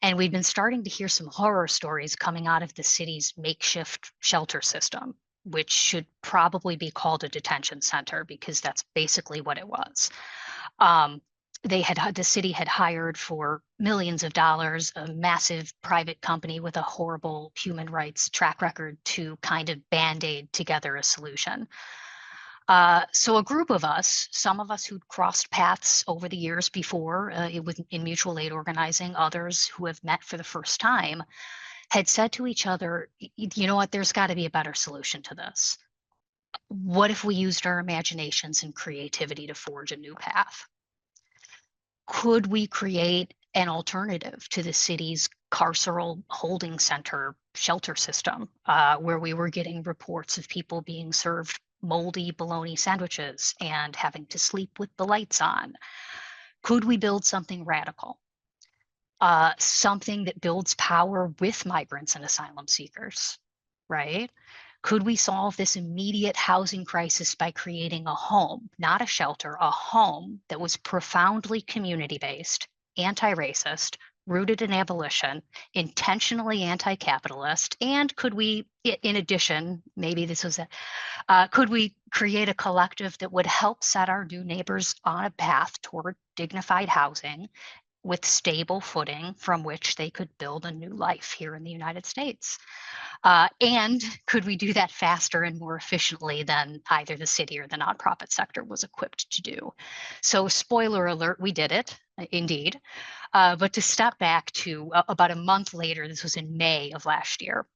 And we'd been starting to hear some horror stories coming out of the city's makeshift shelter system, which should probably be called a detention center because that's basically what it was. The city had hired for millions of dollars a massive private company with a horrible human rights track record to kind of band-aid together a solution. So a group of us, some of us who'd crossed paths over the years before in mutual aid organizing, others who have met for the first time, had said to each other, you know what, there's got to be a better solution to this. What if we used our imaginations and creativity to forge a new path? Could we create an alternative to the city's carceral holding center shelter system, where we were getting reports of people being served moldy bologna sandwiches and having to sleep with the lights on? Could we build something radical? Something that builds power with migrants and asylum seekers, right? Could we solve this immediate housing crisis by creating a home, not a shelter, a home that was profoundly community-based, anti-racist, rooted in abolition, intentionally anti-capitalist, and could we, in addition, maybe this was could we create a collective that would help set our new neighbors on a path toward dignified housing with stable footing from which they could build a new life here in the United States? And could we do that faster and more efficiently than either the city or the nonprofit sector was equipped to do? So spoiler alert, we did it, indeed. But to step back to about a month later, this was in May of last year,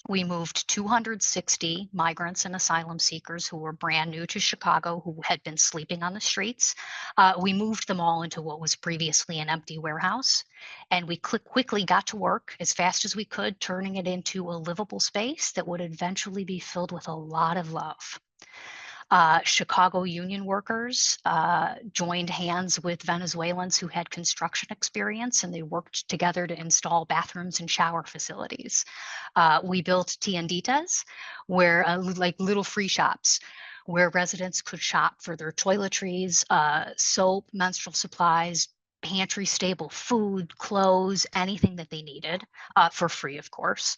we moved 260 migrants and asylum seekers who were brand new to Chicago, who had been sleeping on the streets. We moved them all into what was previously an empty warehouse. And we quickly got to work as fast as we could, turning it into a livable space that would eventually be filled with a lot of love. Chicago union workers joined hands with Venezuelans who had construction experience, and they worked together to install bathrooms and shower facilities. We built tienditas, where like little free shops, where residents could shop for their toiletries, soap, menstrual supplies, pantry stable food, clothes, anything that they needed, for free, of course.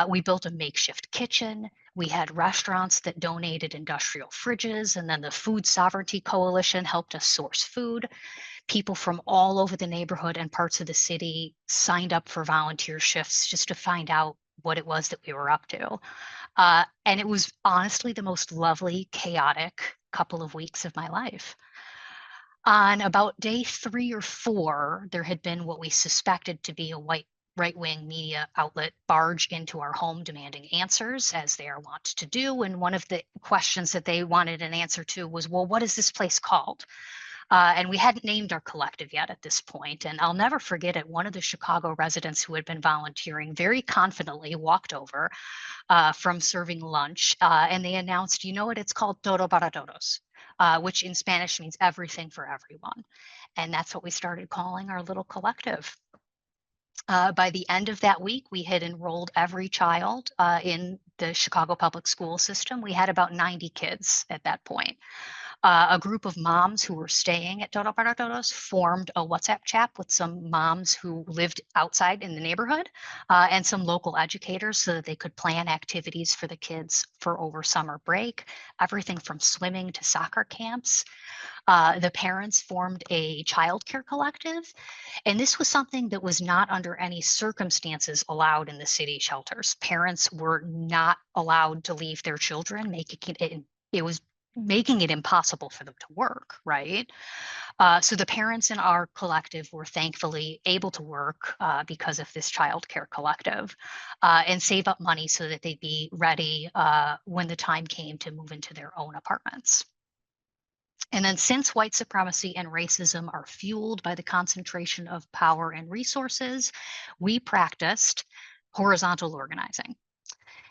We built a makeshift kitchen. We had restaurants that donated industrial fridges, and then the Food Sovereignty Coalition helped us source food. People from all over the neighborhood and parts of the city signed up for volunteer shifts just to find out what it was that we were up to. And it was honestly the most lovely, chaotic couple of weeks of my life. On about day 3 or 4, there had been what we suspected to be a right-wing media outlet barge into our home demanding answers, as they are wont to do. And one of the questions that they wanted an answer to was, well, what is this place called? And we hadn't named our collective yet at this point. And I'll never forget it. One of the Chicago residents who had been volunteering very confidently walked over from serving lunch, and they announced, you know what, it's called Todo para Todos, which in Spanish means everything for everyone. And that's what we started calling our little collective. By the end of that week, we had enrolled every child in the Chicago public school system. We had about 90 kids at that point. A group of moms who were staying at Todo para Todos formed a WhatsApp chat with some moms who lived outside in the neighborhood and some local educators so that they could plan activities for the kids for over summer break, everything from swimming to soccer camps. The parents formed a childcare collective, and this was something that was not under any circumstances allowed in the city shelters. Parents were not allowed to leave their children, it was making it impossible for them to work, right? So the parents in our collective were thankfully able to work because of this childcare collective and save up money so that they'd be ready when the time came to move into their own apartments. And then since white supremacy and racism are fueled by the concentration of power and resources, we practiced horizontal organizing.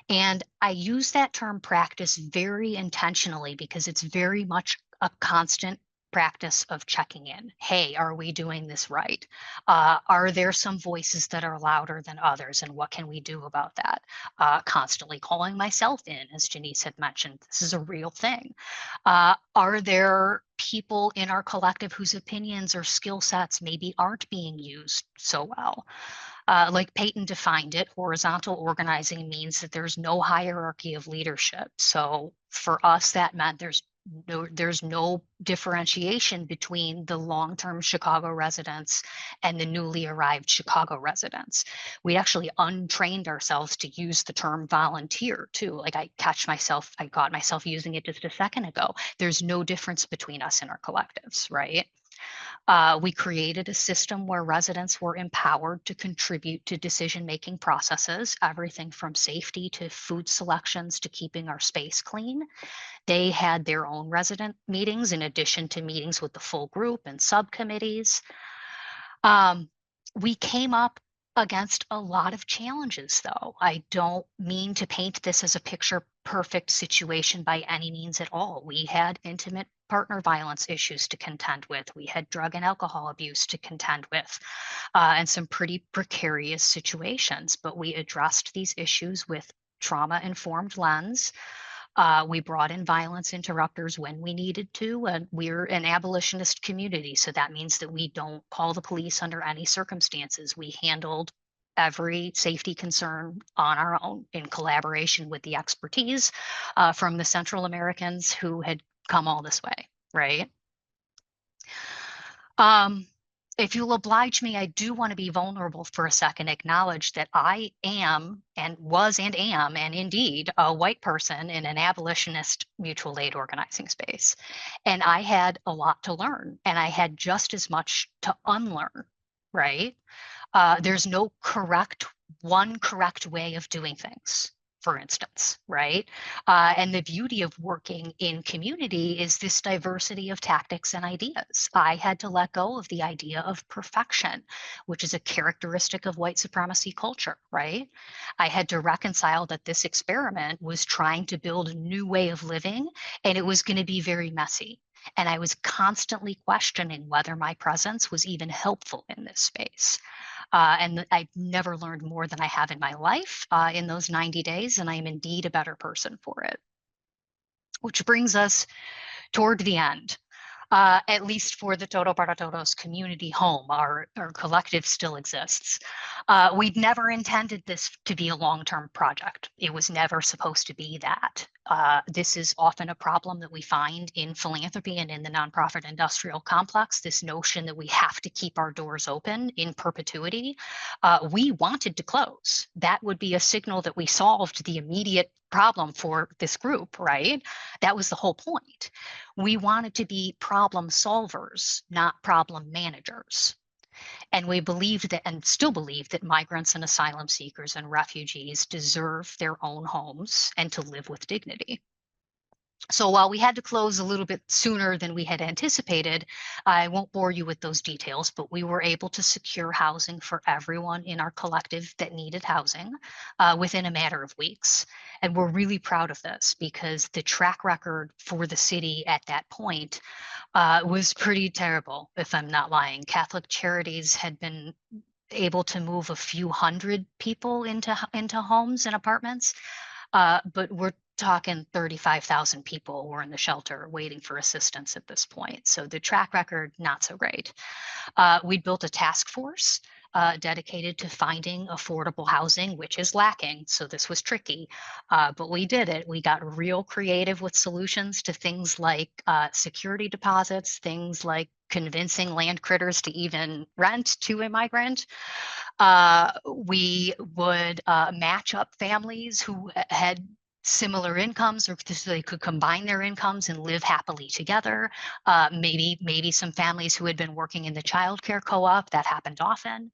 And I use that term practice very intentionally because it's very much a constant practice of checking in. Hey, are we doing this right? Are there some voices that are louder than others? And what can we do about that? Constantly calling myself in, as Jenice had mentioned, this is a real thing. Are there people in our collective whose opinions or skill sets maybe aren't being used so well? Like Peyton defined it, horizontal organizing means that there's no hierarchy of leadership. So for us, that meant there's no differentiation between the long-term Chicago residents and the newly arrived Chicago residents. We actually untrained ourselves to use the term volunteer too. Like I got myself using it just a second ago. There's no difference between us and our collectives, right? We created a system where residents were empowered to contribute to decision-making processes, everything from safety to food selections to keeping our space clean. They had their own resident meetings in addition to meetings with the full group and subcommittees. We came up against a lot of challenges, though. I don't mean to paint this as a picture perfect situation by any means at all. We had intimate partner violence issues to contend with. We had drug and alcohol abuse to contend with, and some pretty precarious situations. But we addressed these issues with trauma-informed lens. We brought in violence interrupters when we needed to, and we're an abolitionist community. So that means that we don't call the police under any circumstances. We handled every safety concern on our own in collaboration with the expertise from the Central Americans who had come all this way, right? If you'll oblige me, I do want to be vulnerable for a second, acknowledge that I am and was and am, and indeed a white person in an abolitionist mutual aid organizing space. And I had a lot to learn, and I had just as much to unlearn, right? There's no one correct way of doing things, for instance, right? And the beauty of working in community is this diversity of tactics and ideas. I had to let go of the idea of perfection, which is a characteristic of white supremacy culture, right? I had to reconcile that this experiment was trying to build a new way of living, and it was going to be very messy. And I was constantly questioning whether my presence was even helpful in this space. And I've never learned more than I have in my life in those 90 days, and I am indeed a better person for it. Which brings us toward the end. At least for the Todo para Todos community home, our collective still exists. We'd never intended this to be a long-term project. It was never supposed to be that. This is often a problem that we find in philanthropy and in the nonprofit industrial complex, this notion that we have to keep our doors open in perpetuity. We wanted to close. That would be a signal that we solved the immediate problem for this group, right? That was the whole point. We wanted to be problem solvers, not problem managers. And we believed that, and still believe, that migrants and asylum seekers and refugees deserve their own homes and to live with dignity. So while we had to close a little bit sooner than we had anticipated, I won't bore you with those details, but we were able to secure housing for everyone in our collective that needed housing within a matter of weeks. And we're really proud of this because the track record for the city at that point was pretty terrible, if I'm not lying. Catholic Charities had been able to move a few hundred people into homes and apartments, but we're talking 35,000 people were in the shelter waiting for assistance at this point. So the track record, not so great. We built a task force dedicated to finding affordable housing, which is lacking. So this was tricky, but we did it. We got real creative with solutions to things like security deposits, things like convincing land critters to even rent to a migrant. We would match up families who had similar incomes, or so they could combine their incomes and live happily together. Maybe some families who had been working in the childcare co-op, that happened often.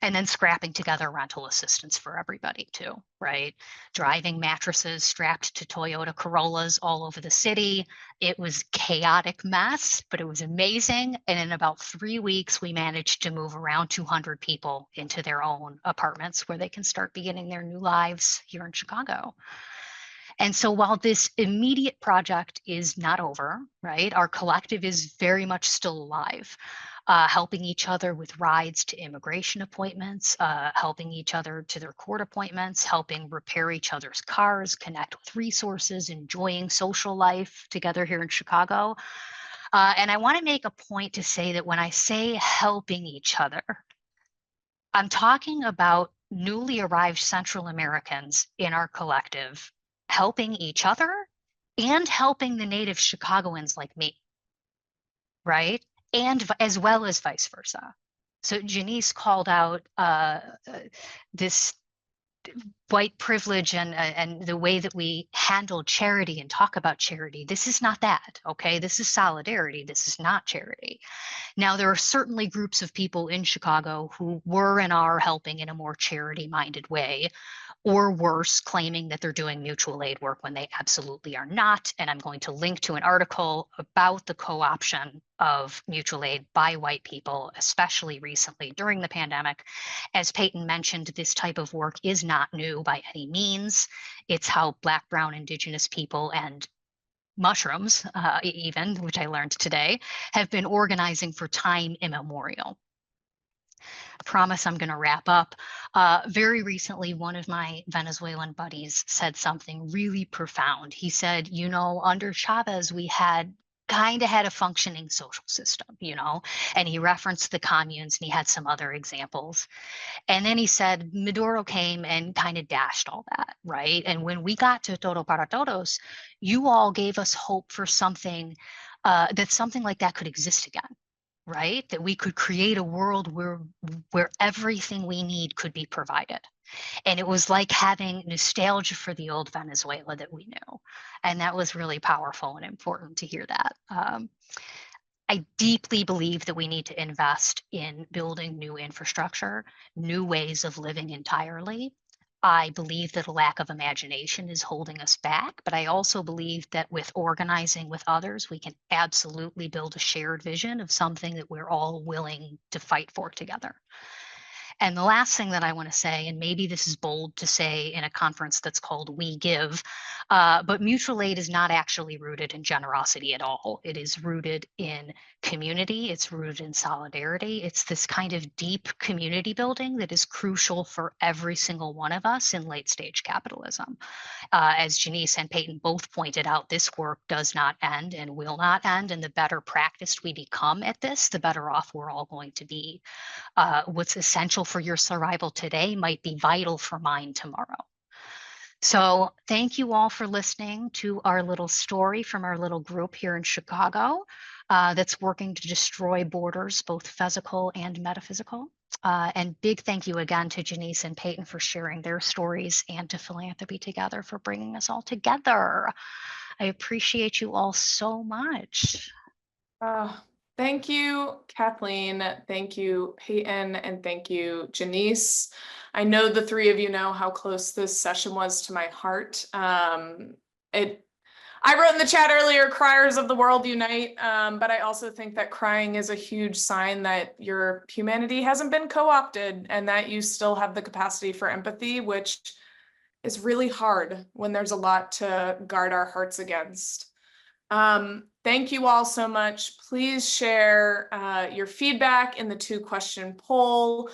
And then scrapping together rental assistance for everybody too, right? Driving mattresses strapped to Toyota Corollas all over the city. It was a chaotic mess, but it was amazing. And in about 3 weeks, we managed to move around 200 people into their own apartments where they can start beginning their new lives here in Chicago. And so while this immediate project is not over, right, our collective is very much still alive. Helping each other with rides to immigration appointments, helping each other to their court appointments, helping repair each other's cars, connect with resources, enjoying social life together here in Chicago. And I want to make a point to say that when I say helping each other, I'm talking about newly arrived Central Americans in our collective, helping each other and helping the native Chicagoans like me, right? And as well as vice versa. So Jenice called out this white privilege and the way that we handle charity and talk about charity. This is not that, okay? This is solidarity. This is not charity. Now, there are certainly groups of people in Chicago who were and are helping in a more charity-minded way. or worse, claiming that they're doing mutual aid work when they absolutely are not. And I'm going to link to an article about the co-option of mutual aid by white people, especially recently during the pandemic. As Peyton mentioned, this type of work is not new by any means. It's how Black, Brown, Indigenous people and mushrooms, even, which I learned today, have been organizing for time immemorial. I promise I'm going to wrap up. Very recently, one of my Venezuelan buddies said something really profound. He said, you know, under Chavez, we had kind of had a functioning social system, you know, and he referenced the communes and he had some other examples. And then he said, Maduro came and kind of dashed all that, right? And when we got to Todo para Todos, you all gave us hope for something, that something like that could exist again, right? That we could create a world where everything we need could be provided. And it was like having nostalgia for the old Venezuela that we knew. And that was really powerful and important to hear that. I deeply believe that we need to invest in building new infrastructure, new ways of living entirely. I believe that a lack of imagination is holding us back, but I also believe that with organizing with others, we can absolutely build a shared vision of something that we're all willing to fight for together. And the last thing that I want to say, and maybe this is bold to say in a conference that's called We Give, but mutual aid is not actually rooted in generosity at all. It is rooted in community. It's rooted in solidarity. It's this kind of deep community building that is crucial for every single one of us in late stage capitalism. As Jenice and Peyton both pointed out, this work does not end and will not end. And the better practiced we become at this, the better off we're all going to be. What's essential for your survival today might be vital for mine tomorrow. So thank you all for listening to our little story from our little group here in Chicago that's working to destroy borders, both physical and metaphysical. And big thank you again to Jenice and Peyton for sharing their stories, and to Philanthropy Together for bringing us all together. I appreciate you all so much. Thank you, Kathleen. Thank you, Peyton, and thank you, Jenice. I know the three of you know how close this session was to my heart. I wrote in the chat earlier, criers of the world unite, but I also think that crying is a huge sign that your humanity hasn't been co-opted and that you still have the capacity for empathy, which is really hard when there's a lot to guard our hearts against. Thank you all so much. Please share your feedback in the 2-question poll.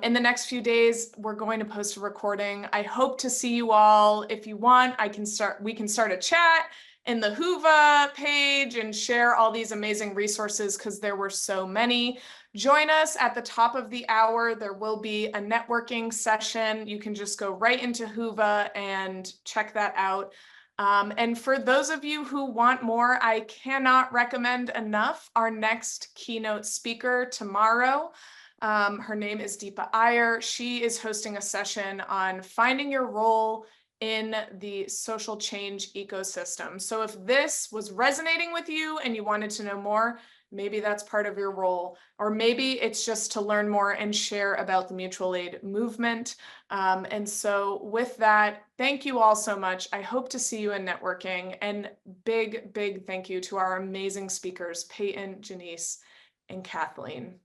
In the next few days, we're going to post a recording. I hope to see you all. If you want, we can start a chat in the Whova page and share all these amazing resources because there were so many. Join us at the top of the hour. There will be a networking session. You can just go right into Whova and check that out. And for those of you who want more, I cannot recommend enough our next keynote speaker tomorrow. Her name is Deepa Iyer. She is hosting a session on finding your role in the social change ecosystem. So if this was resonating with you and you wanted to know more, maybe that's part of your role, or maybe it's just to learn more and share about the mutual aid movement. And so with that, thank you all so much. I hope to see you in networking, and big, big thank you to our amazing speakers, Peyton, Jenice, and Kathleen.